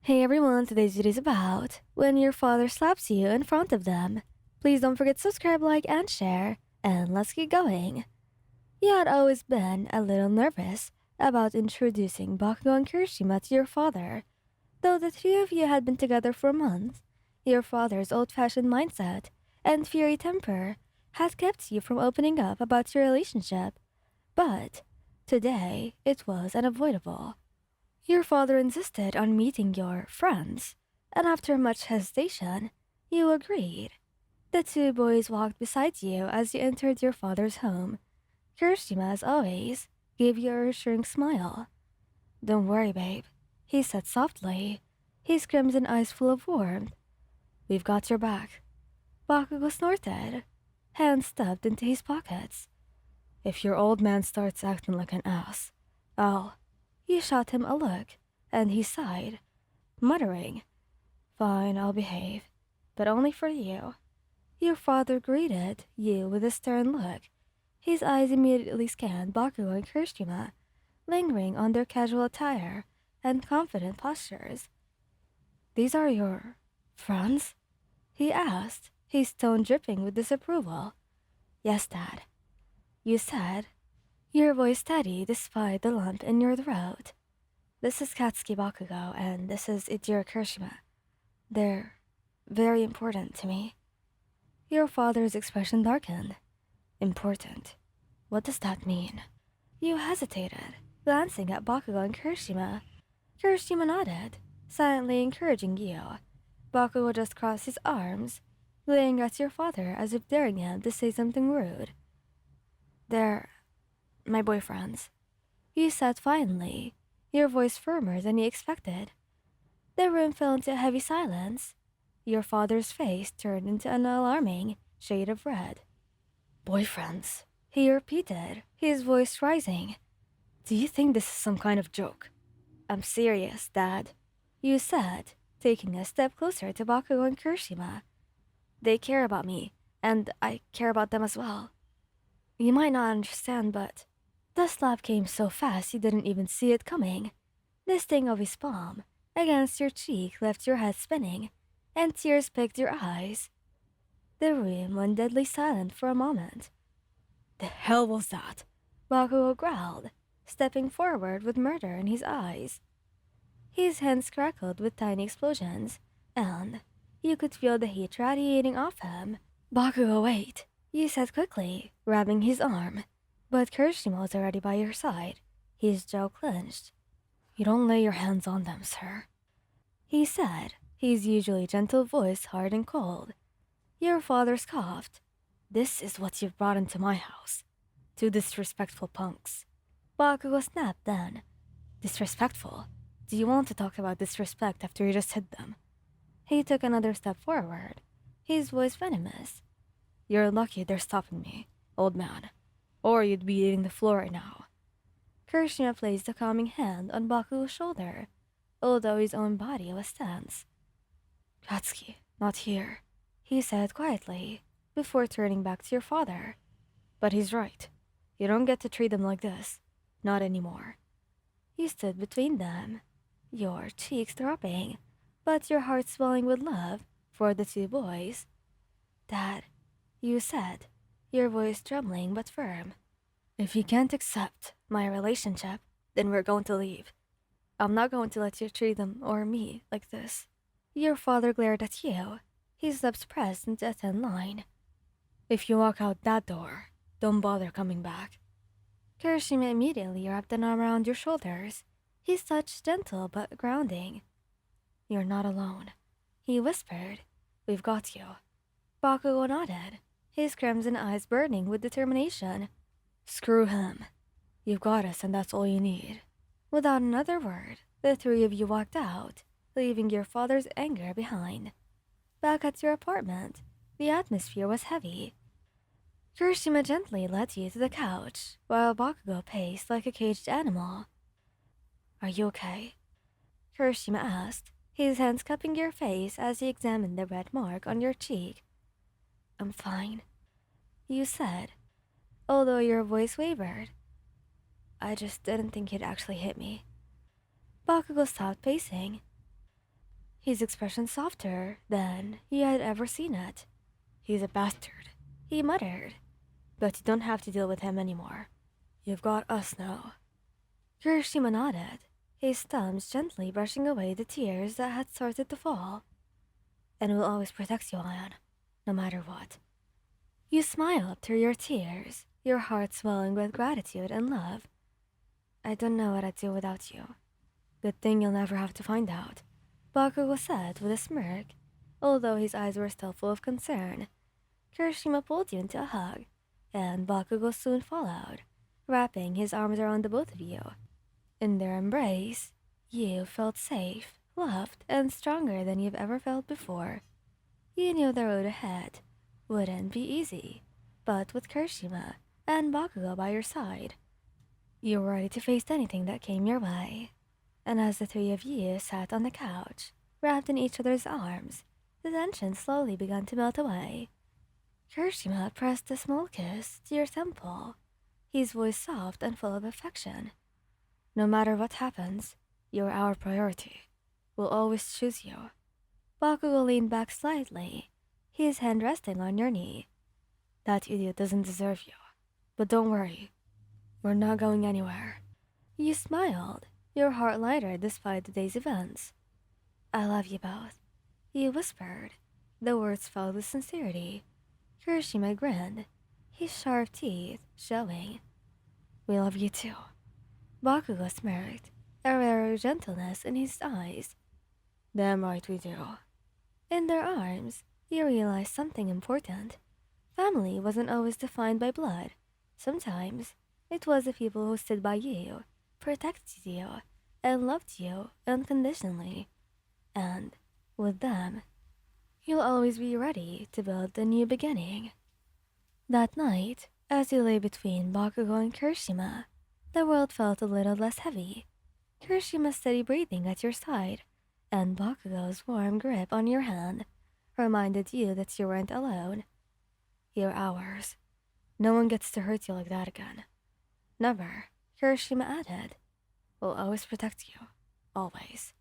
Hey everyone, today's video is about when your father slaps you in front of them. Please don't forget to subscribe, like, and share, and let's get going. You had always been a little nervous about introducing Bakugo and Kirishima to your father. Though the three of you had been together for months, your father's old-fashioned mindset and fiery temper had kept you from opening up about your relationship. But today, it was unavoidable. Your father insisted on meeting your friends, and after much hesitation, you agreed. The two boys walked beside you as you entered your father's home. Kirishima, as always, gave you a reassuring smile. "Don't worry, babe," he said softly, his crimson eyes full of warmth. "We've got your back." Bakugo snorted, hands stuffed into his pockets. "If your old man starts acting like an ass, I'll..." You shot him a look, and he sighed, muttering, "Fine, I'll behave, but only for you." Your father greeted you with a stern look. His eyes immediately scanned Bakugo and Kirishima, lingering on their casual attire and confident postures. "These are your friends?" he asked, his tone dripping with disapproval. "Yes, Dad," you said, your voice steady despite the lump in your throat. "This is Katsuki Bakugo, and this is Ijiro Kirishima. They're very important to me." Your father's expression darkened. "Important? What does that mean?" You hesitated, glancing at Bakugo and Kirishima. Kirishima nodded, silently encouraging you. Bakugo just crossed his arms, glaring at your father as if daring him to say something rude. "They're my boyfriends," you said finally, your voice firmer than he expected. The room fell into a heavy silence. Your father's face turned into an alarming shade of red. "Boyfriends," he repeated, his voice rising. "Do you think this is some kind of joke?" "I'm serious, Dad," you said, taking a step closer to Bakugo and Kirishima. "They care about me, and I care about them as well. You might not understand, but..." The slap came so fast you didn't even see it coming. The sting of his palm against your cheek left your head spinning, and tears picked your eyes. The room went deadly silent for a moment. "The hell was that?" Bakugo growled, stepping forward with murder in his eyes. His hands crackled with tiny explosions, and you could feel the heat radiating off him. "Bakugo, wait," you said quickly, grabbing his arm. But Kirishima was already by your side, his jaw clenched. "You don't lay your hands on them, sir," he said, his usually gentle voice hard and cold. Your father scoffed. "This is what you've brought into my house. Two disrespectful punks." Bakugo snapped then. "Disrespectful? Do you want to talk about disrespect after you just hit them?" He took another step forward, his voice venomous. "You're lucky they're stopping me, old man, or you'd be eating the floor right now." Kirishima placed a calming hand on Bakugo's shoulder, although his own body was tense. "Katsuki, not here," he said quietly, before turning back to your father. "But he's right. You don't get to treat them like this. Not anymore." You stood between them, your cheeks throbbing, but your heart swelling with love for the two boys. "Dad," you said, your voice trembling but firm. "If you can't accept my relationship, then we're going to leave. I'm not going to let you treat them or me like this." Your father glared at you, his lips pressed into a thin line. "If you walk out that door, don't bother coming back." Kirishima immediately wrapped an arm around your shoulders, his touch gentle but grounding. "You're not alone," he whispered. "We've got you." Bakugo nodded, his crimson eyes burning with determination. "Screw him. You've got us, and that's all you need." Without another word, the three of you walked out, leaving your father's anger behind. Back at your apartment, the atmosphere was heavy. Kirishima gently led you to the couch, while Bakugo paced like a caged animal. "Are you okay?" Kirishima asked, his hands cupping your face as he examined the red mark on your cheek. "I'm fine," you said, although your voice wavered. "I just didn't think he'd actually hit me." Bakugo stopped pacing. his expression softer than he had ever seen it. "He's a bastard," he muttered, "but you don't have to deal with him anymore. You've got us now." Kirishima nodded, his thumbs gently brushing away the tears that had started to fall. "And we'll always protect you, Ion, no matter what." You smiled through your tears, your heart swelling with gratitude and love. "I don't know what I'd do without you." "Good thing you'll never have to find out," Bakugo said with a smirk, although his eyes were still full of concern. Kirishima pulled you into a hug, and Bakugo soon followed, wrapping his arms around the both of you. In their embrace, you felt safe, loved, and stronger than you've ever felt before. You knew the road ahead wouldn't be easy, but with Kirishima and Bakugo by your side, you were ready to face anything that came your way. And as the three of you sat on the couch, wrapped in each other's arms, the tension slowly began to melt away. Kirishima pressed a small kiss to your temple, his voice soft and full of affection. "No matter what happens, you're our priority. We'll always choose you." Bakugo leaned back slightly, his hand resting on your knee. "That idiot doesn't deserve you. But don't worry, we're not going anywhere." You smiled, your heart lighter despite the day's events. "I love you both," you whispered, the words filled with sincerity. Kirishima grinned, his sharp teeth showing. "We love you too." Bakugo smirked, a rare gentleness in his eyes. "Damn right we do." In their arms, you realized something important. Family wasn't always defined by blood. Sometimes, it was the people who stood by you, protected you, and loved you unconditionally. And, with them, you'll always be ready to build a new beginning. That night, as you lay between Bakugo and Kirishima, the world felt a little less heavy. Kirishima's steady breathing at your side, and Bakugo's warm grip on your hand, reminded you that you weren't alone. "You're ours. No one gets to hurt you like that again." "Never," Kirishima added. "We'll always protect you. Always."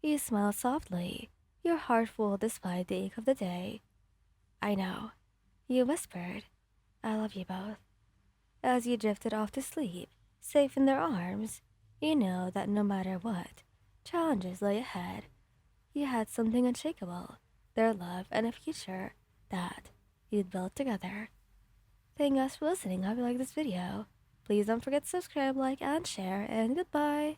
You smiled softly, your heart full despite the ache of the day. "I know," you whispered. "I love you both." As you drifted off to sleep, safe in their arms, you know that no matter what challenges lay ahead, you had something unshakable, their love and a future that you'd built together. Thank you guys for listening. Hope you like this video. Please don't forget to subscribe, like, and share, and goodbye!